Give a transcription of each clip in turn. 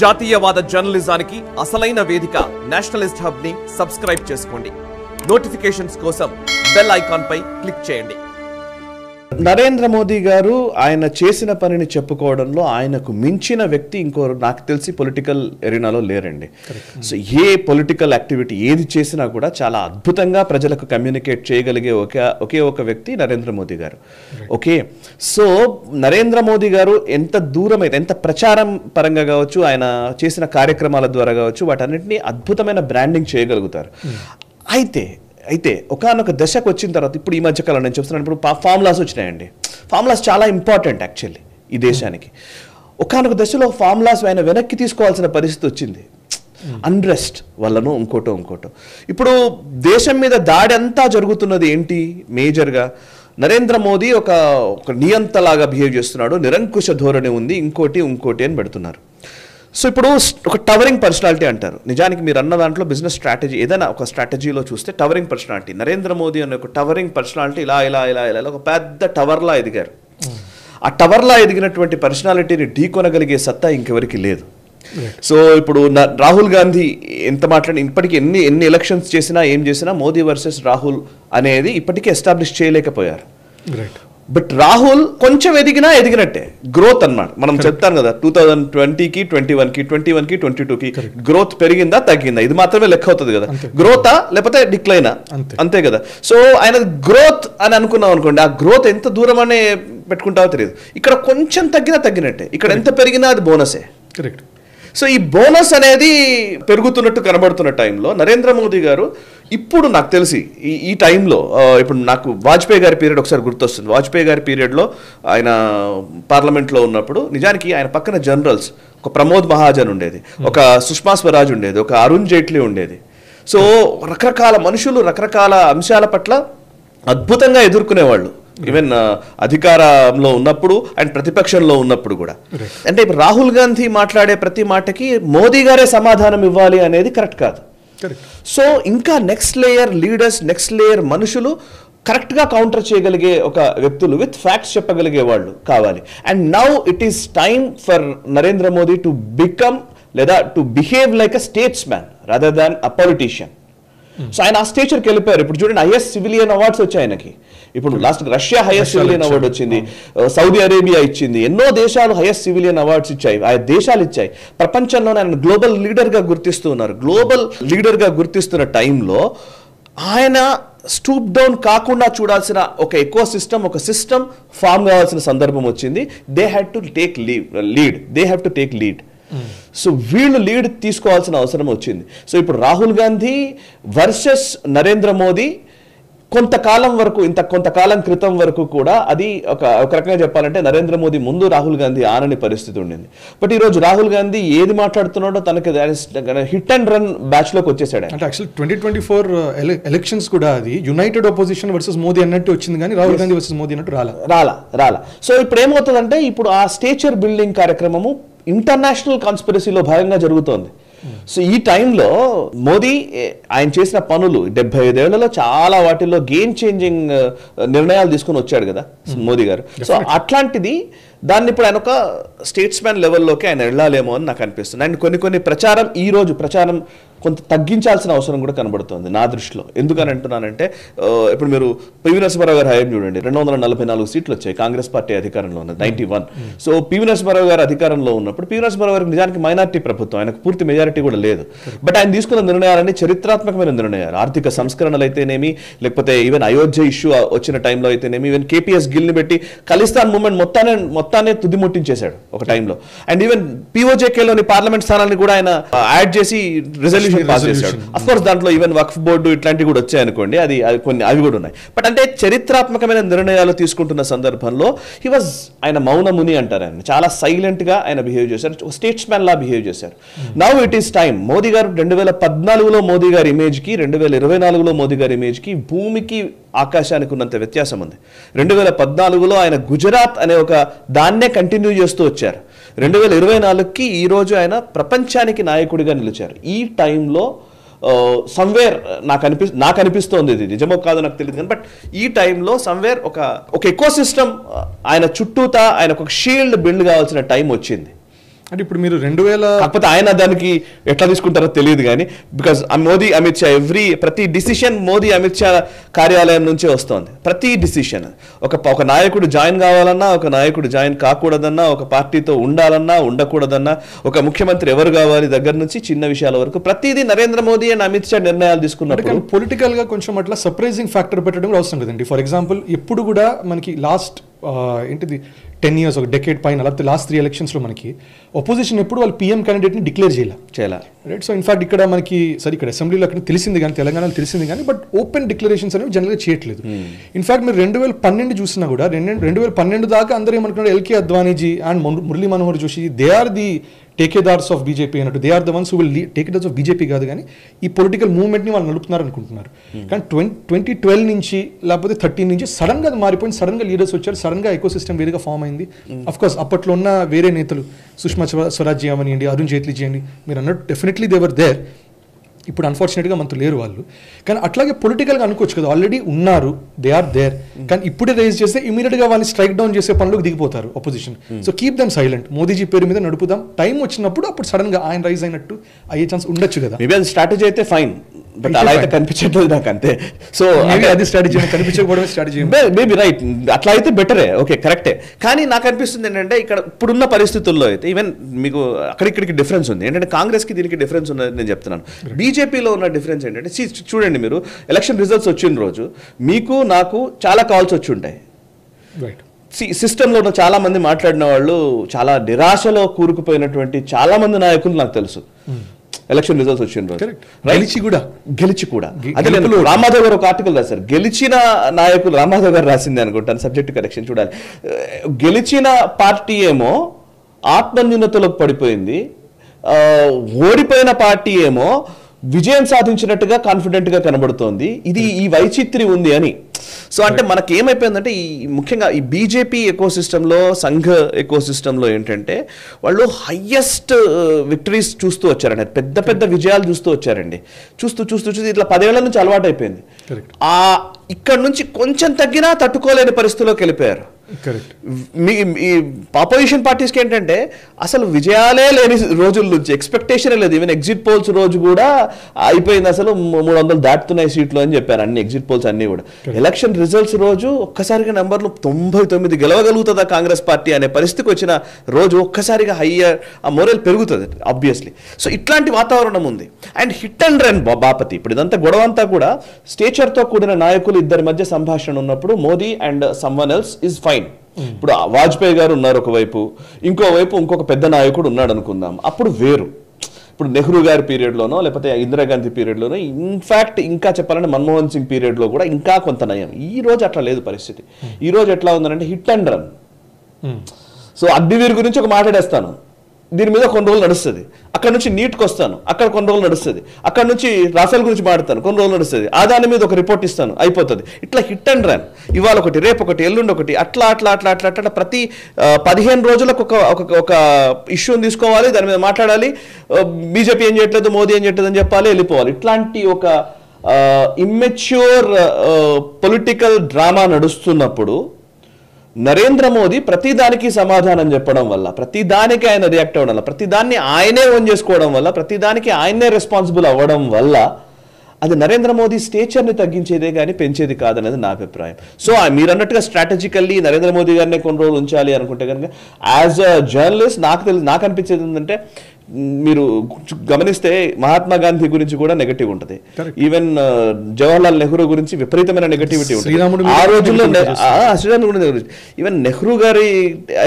జాతీయవాద జర్నలిజానికి అసలైన వేదిక నేషనలిస్ట్ హబ్ ని సబ్స్క్రైబ్ చేసుకోండి. నోటిఫికేషన్స్ కోసం బెల్ ఐకాన్ పై క్లిక్ చేయండి. నరేంద్ర మోదీ గారు ఆయన చేసిన పనిని చెప్పుకోవడంలో ఆయనకు మించిన వ్యక్తి ఇంకో నాకు తెలిసి పొలిటికల్ ఎరీనాలో లేరండి. సో ఏ పొలిటికల్ యాక్టివిటీ ఏది చేసినా కూడా చాలా అద్భుతంగా ప్రజలకు కమ్యూనికేట్ చేయగలిగే ఒకే ఒక వ్యక్తి నరేంద్ర మోదీ గారు. ఓకే, సో నరేంద్ర మోదీ గారు ఎంత దూరమైతే ఎంత ప్రచారం పరంగా కావచ్చు, ఆయన చేసిన కార్యక్రమాల ద్వారా కావచ్చు, వాటన్నిటిని అద్భుతమైన బ్రాండింగ్ చేయగలుగుతారు. అయితే ఒకానొక దశకు వచ్చిన తర్వాత, ఇప్పుడు ఈ మధ్యకాలం నేను చెప్తున్నాను, ఇప్పుడు ఫార్ములాస్ వచ్చినాయండి. ఫార్ములాస్ చాలా ఇంపార్టెంట్ యాక్చువల్లీ ఈ దేశానికి. ఒకానొక దశలో ఫార్ములాస్ ఆయన వెనక్కి తీసుకోవాల్సిన పరిస్థితి వచ్చింది, అన్రెస్ట్ వల్లనో ఇంకోటో. ఇప్పుడు దేశం మీద దాడి అంతా జరుగుతున్నది ఏంటి? మేజర్గా నరేంద్ర మోదీ ఒక నియంతలాగా బిహేవ్ చేస్తున్నాడు, నిరంకుశ ధోరణి ఉంది, ఇంకోటి అని పెడుతున్నారు. సో ఇప్పుడు ఒక టవరింగ్ పర్సనాలిటీ అంటారు. నిజానికి మీరు అన్న దాంట్లో బిజినెస్ స్ట్రాటజీ ఏదైనా ఒక స్ట్రాటజీలో చూస్తే టవరింగ్ పర్సనాలిటీ నరేంద్ర మోదీ అనే ఒక టవరింగ్ పర్సనాలిటీ ఇలా ఒక పెద్ద టవర్లా ఎదిగారు. ఆ టవర్లా ఎదిగినటువంటి పర్సనాలిటీని ఢీకొనగలిగే సత్తా ఇంకెవరికి లేదు. సో ఇప్పుడు రాహుల్ గాంధీ ఎంత మాట్లాడి ఇప్పటికీ ఎన్ని ఎలక్షన్స్ చేసినా ఏం చేసినా మోదీ వర్సెస్ రాహుల్ అనేది ఇప్పటికీ ఎస్టాబ్లిష్ చేయలేకపోయారు. బట్ రాహుల్ కొంచెం ఎదిగినట్టే గ్రోత్ అన్నమాట. మనం చెప్తాను కదా 2020కి 21కి 22కి గ్రోత్ పెరిగిందా తగ్గిందా, ఇది మాత్రమే లెక్క అవుతుంది కదా. గ్రోతా లేకపోతే డిక్లైనా, అంతే కదా. సో ఆయన గ్రోత్ అని అనుకున్నాం అనుకోండి, ఆ గ్రోత్ ఎంత దూరం అనే పెట్టుకుంటావో తెలియదు. ఇక్కడ కొంచెం తగ్గినట్టే, ఇక్కడ ఎంత పెరిగినా అది బోనసే. కరెక్ట్. సో ఈ బోనస్ అనేది పెరుగుతున్నట్టు కనబడుతున్న టైంలో నరేంద్ర మోదీ గారు ఇప్పుడు నాకు తెలిసి ఈ టైంలో ఇప్పుడు నాకు వాజ్పేయి గారి పీరియడ్ ఒకసారి గుర్తొస్తుంది. వాజ్పేయి గారి పీరియడ్లో ఆయన పార్లమెంట్లో ఉన్నప్పుడు నిజానికి ఆయన పక్కన జనరల్స్, ఒక ప్రమోద్ మహాజన్ ఉండేది, ఒక సుష్మా స్వరాజ్ ఉండేది, ఒక అరుణ్ జైట్లీ ఉండేది. సో రకరకాల మనుషులు రకరకాల అంశాల పట్ల అద్భుతంగా ఎదుర్కొనేవాళ్ళు, ఈవెన్ అధికారంలో ఉన్నప్పుడు అండ్ ప్రతిపక్షంలో ఉన్నప్పుడు కూడా. అంటే ఇప్పుడు రాహుల్ గాంధీ మాట్లాడే ప్రతి మాటకి మోదీ గారే సమాధానం ఇవ్వాలి అనేది కరెక్ట్ కాదు. సో ఇంకా next layer leaders, next layer మనుషులు కరెక్ట్గా కౌంటర్ చేయగలిగే ఒక వ్యక్తులు విత్ ఫ్యాక్ట్స్ చెప్పగలిగే వాళ్ళు కావాలి. And now it is time for Narendra Modi to become లేదా to behave like a statesman rather than a politician. So ఆయన ఆ స్టేచర్కి వెళ్ళిపోయారు. ఇప్పుడు చూడండి, హైయెస్ట్ సివిలియన్ అవార్డ్స్ వచ్చాయి ఆయనకి. ఇప్పుడు last Russia highest civilian award వచ్చింది, సౌదీ అరేబియా ఇచ్చింది, ఎన్నో దేశాలు హైయెస్ట్ సివిలియన్ అవార్డ్స్ ఇచ్చాయి, ఆ దేశాలు ఇచ్చాయి. ప్రపంచంలోనే ఆయన గ్లోబల్ లీడర్గా గుర్తిస్తూ ఉన్నారు. గ్లోబల్ లీడర్గా గుర్తిస్తున్న టైంలో ఆయన స్టూప్ డౌన్ కాకుండా చూడాల్సిన ఒక ఎకో సిస్టమ్, ఒక సిస్టమ్ ఫామ్ కావాల్సిన సందర్భం వచ్చింది. They had to take lead. So వీళ్ళు లీడ్ తీసుకోవాల్సిన అవసరం వచ్చింది. సో ఇప్పుడు రాహుల్ గాంధీ వర్సెస్ నరేంద్ర మోదీ కొంతకాలం క్రితం వరకు కూడా అది ఒక రకంగా చెప్పాలంటే నరేంద్ర మోదీ ముందు రాహుల్ గాంధీ ఆనని పరిస్థితి ఉండింది. బట్ ఈ రోజు రాహుల్ గాంధీ ఏది మాట్లాడుతున్నాడో తనకి హిట్ అండ్ రన్ బ్యాచ్ లోకి వచ్చేసాడు. అంటే యాక్చువల్ 2024 ఎలక్షన్స్ కూడా అది యునైటెడ్ అపోజిషన్ వర్సెస్ మోదీ అన్నట్టు వచ్చింది, కానీ రాహుల్ గాంధీ వర్సెస్ మోదీ అన్నట్టు రాలా. సో ఇప్పుడు ఏమవుతుందంటే, ఇప్పుడు ఆ స్టేచర్ బిల్డింగ్ కార్యక్రమము ఇంటర్నేషనల్ కాన్స్పిరసీలో భాగంగా జరుగుతోంది. సో ఈ టైంలో మోదీ ఆయన చేసిన పనులు 75 ఏళ్లలో చాలా వాటిల్లో గేమ్ చేంజింగ్ నిర్ణయాలు తీసుకుని వచ్చాడు కదా మోదీ గారు. సో అట్లాంటిది దాన్ని ఇప్పుడు ఆయన ఒక స్టేట్స్ మ్యాన్ లెవెల్లోకి ఆయన వెళ్ళాలేమో అని నాకు అనిపిస్తుంది. అండ్ కొన్ని ప్రచారం కొంత తగ్గించాల్సిన అవసరం కూడా కనబడుతుంది నా దృష్టిలో. ఎందుకని అంటున్నానంటే, ఇప్పుడు మీరు పివి నరసింహారావు గారి హయాం చూడండి, 244 సీట్లు వచ్చాయి, కాంగ్రెస్ పార్టీ అధికారంలో ఉన్నది 91. సో పివి నరసింహారావు గారు అధికారంలో ఉన్నప్పుడు పివి నరసింహారావు గారికి నిజానికి మైనారిటీ ప్రభుత్వం, ఆయనకు పూర్తి మెజారిటీ కూడా లేదు. బట్ ఆయన తీసుకున్న నిర్ణయాలన్నీ చరిత్రాత్మకమైన నిర్ణయాలు. ఆర్థిక సంస్కరణలు అయితేనేమి, లేకపోతే ఈవెన్ అయోధ్య ఇష్యూ వచ్చిన టైంలో అయితేనేమి, ఈవెన్ కేపీఎస్ గిల్ని పెట్టి ఖలిస్తాన్ మూవ్మెంట్ మొత్తాన్ని తుది ముట్టించేశాడు ఒక టైంలో. అండ్ ఈవెన్ పిఓజేకేలోని పార్లమెంట్ స్థానాన్ని కూడా ఆయన యాడ్ చేసి రిజల్యూషన్ పాస్ చేశాడు. అఫ్ కోర్స్ దాంట్లో ఈవెన్ వక్ఫ్ బోర్డు ఇట్లాంటివి కూడా వచ్చాయనుకోండి, అవి కూడా ఉన్నాయి. బట్ అంటే చరిత్రాత్మకమైన నిర్ణయాలు తీసుకుంటున్న సందర్భంలో ఆయన మౌనముని అంటారు. ఆయన చాలా సైలెంట్ గా ఆయన బిహేవ్ చేశారు, స్టేట్స్ మ్యాన్ లా బిహేవ్ చేశారు. Now it is time. Modi గారు 2014లో మోదీ గారి ఇమేజ్ కి 2024లో మోదీ గారి ఇమేజ్ కి భూమికి ఆకాశానికి ఉన్నంత వ్యత్యాసం ఉంది. 2014లో ఆయన గుజరాత్ అనే ఒక దాన్నే కంటిన్యూ చేస్తూ వచ్చారు. 2024కి ఈ రోజు ఆయన ప్రపంచానికి నాయకుడిగా నిలిచారు. ఈ టైంలో సమ్వేర్ నాకు అనిపిస్తోంది, ఇది నిజమో కాదో నాకు తెలియదు కానీ, బట్ ఈ టైంలో సమ్వేర్ ఒక ఎకో సిస్టమ్ ఆయన చుట్టూతా ఆయన ఒక షీల్డ్ బిల్డ్ కావాల్సిన టైం వచ్చింది. అంటే ఇప్పుడు మీరు 2000 కాకపోతే ఆయన దానికి ఎట్లా తీసుకుంటారో తెలియదు కానీ బికాస్ మోదీ అమిత్ షా ప్రతి డిసిషన్ మోదీ అమిత్ షా కార్యాలయం నుంచే వస్తుంది. ప్రతి డిసిషన్ ఒక నాయకుడు జాయిన్ కావాలన్నా, ఒక నాయకుడు జాయిన్ కాకూడదన్నా, ఒక పార్టీతో ఉండాలన్నా ఉండకూడదన్నా, ఒక ముఖ్యమంత్రి ఎవరు కావాలి దగ్గర నుంచి చిన్న విషయాల వరకు ప్రతిదీ నరేంద్ర మోదీ అండ్ అమిత్ షా నిర్ణయాలు తీసుకున్నప్పుడు పొలిటికల్ గా కొంచెం అట్లా సర్ప్రైజింగ్ ఫ్యాక్టర్ పెట్టడం కూడా అవసరం కదండి. ఫర్ ఎగ్జాంపుల్ ఎప్పుడు కూడా మనకి లాస్ట్ ఏంటిది 10 years ఒక డెకేడ్ పైన లేకపోతే లాస్ట్ 3 elections లో మనకి అపోజిషన్ ఎప్పుడు వాళ్ళు పీఎం క్యాండిడేట్ని డిక్లేర్ చేయాలి రైట్. సో ఇన్ఫాక్ట్ ఇక్కడ మనకి సరే ఇక్కడ అసెంబ్లీలో అక్కడ తెలిసింది కానీ తెలంగాణలో తెలిసింది కానీ బట్ ఓపెన్ డిక్లరేషన్స్ అనేవి జనరల్గా చేయట్లేదు. ఇన్ఫాక్ట్ మీరు 2012 చూసినా కూడా 2012 దాకా అందరూ ఏమనుకున్నారు LK Advaniji and Murali Manohar Joshi they are the టేకేదార్స్ ఆఫ్ బీజేపీ అన్నట్టు. They are the ones who will టేకేదార్స్ ఆఫ్ బీజేపీ కాదు కానీ ఈ పొలిటికల్ మూవ్మెంట్ని వాళ్ళు నడుపుతున్నారు అనుకుంటున్నారు. కానీ 2012 నుంచి లేకపోతే 13 నుంచి సడన్ గా అది మారిపోయింది. సడన్ గా లీడర్స్ వచ్చారు, సడన్ గా ఎకో సిస్టమ్ వేరేగా ఫామ్ అయింది. అఫ్ కోర్స్ అప్పట్లో ఉన్న వేరే నేతలు సుష్మా స్వరాజ్ అవనియండి, అరుణ్ జైట్లీ చేయండి, మీరు అన్నట్టు డెఫినెట్లీ దేవర్ దేర్. ఇప్పుడు అన్ఫార్చునేట్గా మనతో లేరు వాళ్ళు. కానీ అట్లాగే పొలిటికల్గా అనుకోవచ్చు కదా, ఆల్రెడీ ఉన్నారు, దే ఆర్ దేర్. కానీ ఇప్పుడే రైజ్ చేస్తే ఇమీడియట్గా వాళ్ళని స్ట్రైక్ డౌన్ చేసే పనులకు దిగిపోతారు opposition. So keep them silent, Modiji పేరు మీద నడుపుదాం, టైం వచ్చినప్పుడు అప్పుడు సడన్గా ఆయన రైజ్ అయినట్టు అయ్యే ఛాన్స్ ఉండొచ్చు కదా. మేబీ అది స్ట్రాటజీ అయితే ఫైన్, బట్ అలా అయితే కనిపించట్లేదు నాకు అంతే. సో అది స్ట్రాటజీ కనిపించకపోవడమే స్ట్రాటజీ. మేబీ రైట్, అట్లా అయితే బెటరే, ఓకే కరెక్టే. కానీ నాకు అనిపిస్తుంది ఏంటంటే ఇక్కడ ఇప్పుడున్న పరిస్థితుల్లో అయితే ఈవెన్ మీకు అక్కడిక్కడికి డిఫరెన్స్ ఉంది. ఏంటంటే కాంగ్రెస్కి దీనికి డిఫరెన్స్ ఉన్నది నేను చెప్తున్నాను. బీజేపీలో ఉన్న డిఫరెన్స్ ఏంటంటే చూడండి, మీరు ఎలక్షన్ రిజల్ట్స్ వచ్చిన రోజు మీకు నాకు చాలా కాల్స్ వచ్చి ఉంటాయి. రైట్. సిస్టంలో ఉన్న చాలా మంది మాట్లాడిన వాళ్ళు చాలా నిరాశలో కూరుకుపోయినటువంటి చాలా మంది నాయకులు నాకు తెలుసు ఎలక్షన్ రిజల్ట్స్ వచ్చిన రోజు. గెలిచి కూడా అదే రామాధవ్ గారు ఒక ఆర్టికల్ రాశారు, గెలిచిన నాయకులు, రామాధవ్ గారు రాసింది అనుకుంటాను, సబ్జెక్ట్ కరెక్షన్ చూడాలి. గెలిచిన పార్టీ ఏమో ఆత్మన్యూనతలోకి పడిపోయింది, ఓడిపోయిన పార్టీ ఏమో విజయం సాధించినట్టుగా కాన్ఫిడెంట్ గా కనబడుతోంది. ఇది ఈ వైచిత్రి ఉంది అని. సో అంటే మనకి ఏమైపోయిందంటే ఈ ముఖ్యంగా ఈ బీజేపీ ఎకోసిస్టంలో, సంఘ ఎకోసిస్టంలో ఏంటంటే వాళ్ళు హయ్యెస్ట్ విక్టరీస్ చూస్తూ వచ్చారండి, పెద్ద పెద్ద విజయాలు చూస్తూ వచ్చారండి. చూస్తూ ఇట్లా 10 ఏళ్ల నుంచి అలవాటు అయిపోయింది. ఇక్కడ నుంచి కొంచెం తగ్గినా తట్టుకోలేని పరిస్థితిలోకి వెళ్ళిపోయారు. ఈ ఆపోజిషన్ పార్టీస్కి ఏంటంటే అసలు విజయాలే లేని రోజుల నుంచి ఎక్స్పెక్టేషనే లేదు. ఈవెన్ ఎగ్జిట్ పోల్స్ రోజు కూడా అయిపోయింది, అసలు 300 దాటుతున్నాయి సీట్లు అని చెప్పారు అన్ని ఎగ్జిట్ పోల్స్ అన్ని కూడా. ఎలక్షన్ రిజల్ట్స్ రోజు ఒక్కసారిగా నెంబర్లు 99 గెలవగలుగుతుందా కాంగ్రెస్ పార్టీ అనే పరిస్థితికి వచ్చిన రోజు ఒక్కసారిగా హయ్యర్ ఆ మోరల్ పెరుగుతుంది ఆబ్వియస్లీ. సో ఇట్లాంటి వాతావరణం ఉంది. అండ్ హిట్ అండ్ రన్ బాపతి. ఇప్పుడు ఇదంతా గొడవ అంతా కూడా స్టేచర్తో కూడిన నాయకులు ఇద్దరి మధ్య సంభాషణ ఉన్నప్పుడు Modi and someone else is fine. ఇప్పుడు వాజ్పేయి గారు ఉన్నారు ఒకవైపు, ఇంకోవైపు ఇంకొక పెద్ద నాయకుడు ఉన్నాడు అనుకుందాం, అప్పుడు వేరు. ఇప్పుడు నెహ్రూ గారి పీరియడ్లోనో లేకపోతే ఇందిరాగాంధీ పీరియడ్లోనో, ఇన్ఫాక్ట్ ఇంకా చెప్పాలంటే మన్మోహన్ సింగ్ పీరియడ్లో కూడా ఇంకా కొంత నయం. ఈ రోజు అట్లా లేదు పరిస్థితి. ఈ రోజు ఎట్లా ఉందంటే hit and run. So Agniveer గురించి ఒక మాట్లాడేస్తాను, దీని మీద కొన్ని రోజులు నడుస్తుంది, అక్కడ నుంచి నీట్కి వస్తాను, అక్కడ కొన్ని రోజులు నడుస్తుంది, అక్కడ నుంచి రాఫెల్ గురించి మాట్లాడతాను, కొన్ని రోజులు నడుస్తుంది, ఆ దాని మీద ఒక రిపోర్ట్ ఇస్తాను, అయిపోతుంది. ఇట్లా హిట్ అండ్ రన్, ఇవాళ ఒకటి, రేపు ఒకటి, ఎల్లుండి ఒకటి, అట్లా ప్రతి 15 రోజులకు ఒక ఇష్యూని తీసుకోవాలి, దాని మీద మాట్లాడాలి, బీజేపీ ఏం చేయట్లేదు, మోదీ ఏం చేయట్లేదు అని చెప్పాలి, వెళ్ళిపోవాలి. ఇట్లాంటి ఒక ఇమ్మెచ్యూర్ పొలిటికల్ డ్రామా నడుస్తున్నప్పుడు నరేంద్ర మోదీ ప్రతిదానికి సమాధానం చెప్పడం వల్ల, ప్రతిదానికి ఆయన రియాక్ట్ అవ్వడం వల్ల, ప్రతిదాన్ని ఆయనే ఓన్ చేసుకోవడం వల్ల, ప్రతిదానికి ఆయనే రెస్పాన్సిబుల్ అవ్వడం వల్ల అది నరేంద్ర మోదీ స్టేచర్ని తగ్గించేదే కానీ పెంచేది కాదనేది నా అభిప్రాయం. సో మీరు అన్నట్టుగా స్ట్రాటజికల్లీ నరేంద్ర మోదీ గారిని కొన్ని రోజులు ఉంచాలి అనుకుంటే కనుక యాజ్ అ జర్నలిస్ట్ నాకు అనిపించేది ఏంటంటే, మీరు గమనిస్తే మహాత్మా గాంధీ గురించి కూడా నెగటివ్ ఉంటుంది, ఈవెన్ జవహర్లాల్ నెహ్రూ గురించి విపరీతమైన నెగటివిటీ ఉంటుంది ఆ రోజుల్లో. శ్రీరాముడు గురించి ఈవెన్ నెహ్రూ గారి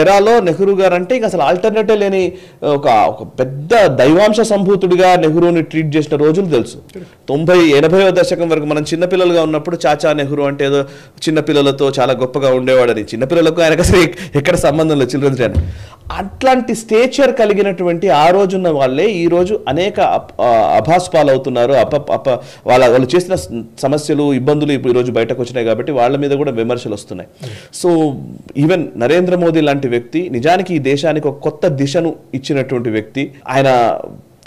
ఎరాలో నెహ్రూ గారు అంటే ఇంకా అసలు ఆల్టర్నేటివ్ లేని ఒక పెద్ద దైవాంశ సంభూతుడిగా నెహ్రూని ట్రీట్ చేసిన రోజులు తెలుసు. 80వ దశకం వరకు మనం చిన్నపిల్లలుగా ఉన్నప్పుడు చాచా నెహ్రూ అంటే ఏదో చిన్నపిల్లలతో చాలా గొప్పగా ఉండేవాడని, చిన్నపిల్లలకు ఆయనకు అసలు ఎక్కడ సంబంధం లేదు చిల్డ్రన్స్ డే అని. అట్లాంటి స్టేచర్ కలిగినటువంటి ఆ రోజున్న వాళ్ళే ఈ రోజు అనేక అభాస్పాలు అవుతున్నారు. వాళ్ళు చేసిన సమస్యలు, ఇబ్బందులు ఇప్పుడు ఈరోజు బయటకు వచ్చినాయి కాబట్టి వాళ్ళ మీద కూడా విమర్శలు వస్తున్నాయి. సో ఈవెన్ నరేంద్ర మోదీ లాంటి వ్యక్తి నిజానికి ఈ దేశానికి ఒక కొత్త దిశను ఇచ్చినటువంటి వ్యక్తి. ఆయన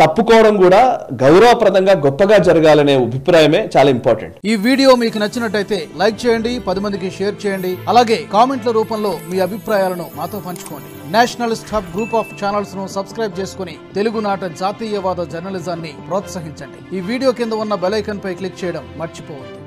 తప్పుకోవడం కూడా గౌరవప్రదంగా గొప్పగా జరగాలనే అభిప్రాయమే చాలా ఇంపార్టెంట్. ఈ వీడియో మీకు నచ్చినట్టయితే లైక్ చేయండి, 10 మందికి షేర్ చేయండి. అలాగే కామెంట్ల రూపంలో మీ అభిప్రాయాలను మాతో పంచుకోండి. Nationalist hub group of channels ను సబ్స్క్రైబ్ చేసుకుని తెలుగునాట జాతీయవాద జర్నలిజాన్ని ప్రోత్సహించండి. ఈ వీడియో కింద ఉన్న బెల్ ఐకాన్ పై క్లిక్ చేయడం మర్చిపోవద్దు.